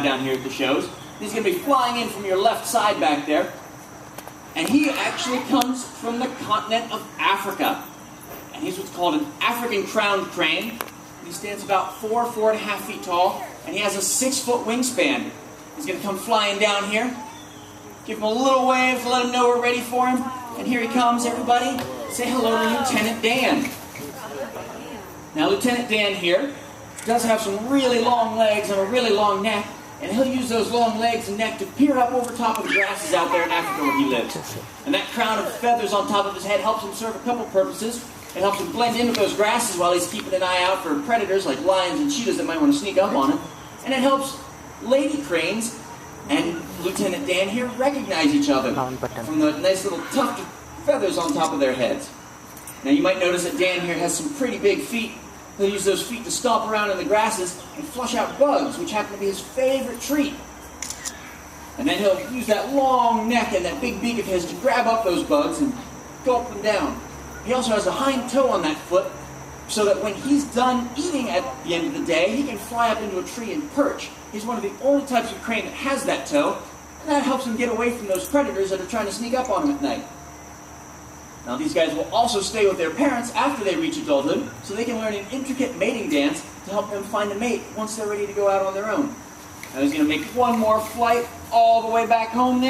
have down here at the shows. He's going to be flying in from your left side back there. And he actually comes from the continent of Africa. And he's what's called an African crowned crane. He stands about 4.5 feet tall, and he has a 6-foot wingspan. He's going to come flying down here. Give him a little wave to let him know we're ready for him. And here he comes, everybody. Say hello to Lieutenant Dan. Now, Lieutenant Dan here does have some really long legs and a really long neck, and he'll use those long legs and neck to peer up over top of the grasses out there in Africa where he lives. And that crown of feathers on top of his head helps him serve a couple purposes. It helps him blend in with those grasses while he's keeping an eye out for predators like lions and cheetahs that might want to sneak up on him. And it helps lady cranes and Lieutenant Dan here recognize each other from the nice little tuft of feathers on top of their heads. Now you might notice that Dan here has some pretty big feet. He'll use those feet to stomp around in the grasses and flush out bugs, which happen to be his favorite treat. And then he'll use that long neck and that big beak of his to grab up those bugs and gulp them down. He also has a hind toe on that foot, so that when he's done eating at the end of the day, he can fly up into a tree and perch. He's one of the only types of crane that has that toe, and that helps him get away from those predators that are trying to sneak up on him at night. Now these guys will also stay with their parents after they reach adulthood, so they can learn an intricate mating dance to help them find a mate once they're ready to go out on their own. Now he's going to make one more flight all the way back home there.